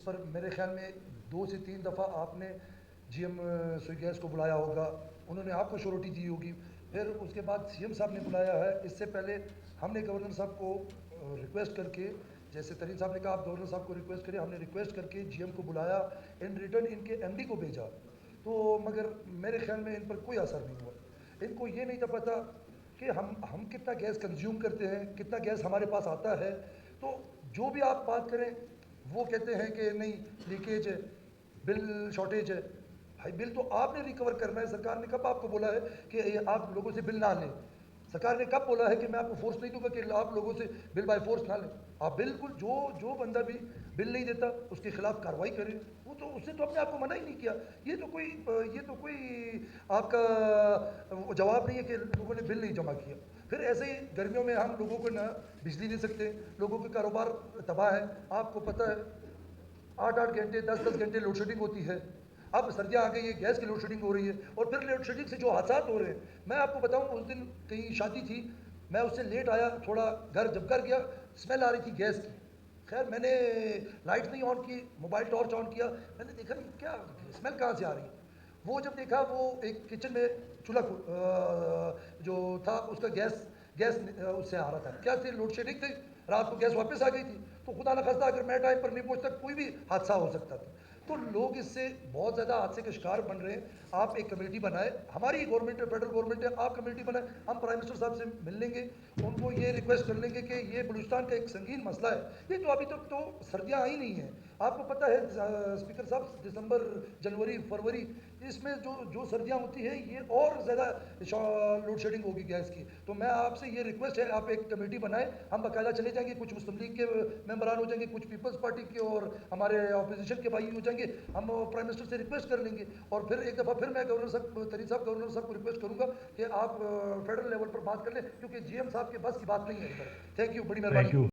पर मेरे ख्याल में 2 से 3 दफ़ा आपने जीएम स्विगैस को बुलाया होगा, उन्होंने आपको श्योरिटी दी होगी। फिर उसके बाद सीएम साहब ने बुलाया है। इससे पहले हमने गवर्नर साहब को रिक्वेस्ट करके, जैसे तरीन साहब ने कहा आप गवर्नर साहब को रिक्वेस्ट करें, हमने रिक्वेस्ट करके जीएम को बुलाया, इन रिटर्न इनके एमडी को भेजा। तो मगर मेरे ख्याल में इन पर कोई असर नहीं हुआ। इनको ये नहीं था पता कि हम कितना गैस कंज्यूम करते हैं, कितना गैस हमारे पास आता है। तो जो भी आप बात करें, वो कहते हैं कि नहीं लीकेज है, बिल शॉर्टेज है। भाई बिल तो आपने रिकवर करना है। सरकार ने कब आपको बोला है कि आप लोगों से बिल ना लें? सरकार ने कब बोला है कि मैं आपको फोर्स नहीं दूंगा कि आप लोगों से बिल बाय फोर्स ना लें? आप बिल्कुल जो जो बंदा भी बिल नहीं देता उसके खिलाफ कार्रवाई करें। वो तो उसने तो अपने आप को मना ही नहीं किया। ये तो कोई आपका जवाब नहीं है कि लोगों ने बिल नहीं जमा किया। फिर ऐसे ही गर्मियों में हम लोगों को ना बिजली दे सकते, लोगों के कारोबार तबाह है। आपको पता है 8-8 घंटे 10-10 घंटे लोड शेडिंग होती है। अब सर्दियाँ आ गई है, गैस की लोड शेडिंग हो रही है, और फिर लोड शेडिंग से जो हादसात हो रहे हैं, मैं आपको बताऊं, उस दिन कहीं शादी थी, मैं उससे लेट आया थोड़ा, जब घर गया स्मेल आ रही थी गैस की। खैर मैंने लाइट नहीं ऑन की, मोबाइल टॉर्च ऑन किया, मैंने देखा नहीं क्या स्मेल कहाँ से आ रही है। वो जब देखा, वो एक किचन में चूल्हा जो था उसका गैस गैस उससे आ रहा था। क्या थी? लोड शेडिंग थी, रात को गैस वापस आ गई थी। तो खुदा न खास्ता अगर मैं टाइम पर नहीं पहुंचता, कोई भी हादसा हो सकता था। तो लोग इससे बहुत ज़्यादा हादसे के शिकार बन रहे हैं। आप एक कमेटी बनाए, हमारी गवर्नमेंट है, फेडरल गवर्नमेंट है, आप कमेटी बनाए, हम प्राइम मिनिस्टर साहब से मिल लेंगे, उनको ये रिक्वेस्ट कर लेंगे कि ये बलूचिस्तान का एक संगीन मसला है। ये तो अभी तक तो सर्दियाँ आई नहीं हैं। आपको पता है स्पीकर साहब, दिसंबर जनवरी फरवरी, इसमें जो जो सर्दियाँ होती हैं, ये और ज़्यादा लोड शेडिंग होगी गैस की। तो मैं आपसे ये रिक्वेस्ट है, आप एक कमेटी बनाएं, हम बाकायदा चले जाएंगे, कुछ मुस्लिम लीग के मेंबरान हो जाएंगे, कुछ पीपल्स पार्टी के और हमारे अपोजिशन के भाई हो जाएंगे। हम प्राइम मिनिस्टर से रिक्वेस्ट कर लेंगे, और फिर एक दफ़ा फिर मैं गवर्नर साहब तरीन साहब गवर्नर साहब को रिक्वेस्ट करूंगा कि आप फेडरल लेवल पर बात कर लें, क्योंकि जीएम साहब के बस की बात नहीं है इधर। थैंक यू, बड़ी थैंक मेहरबानी। यू।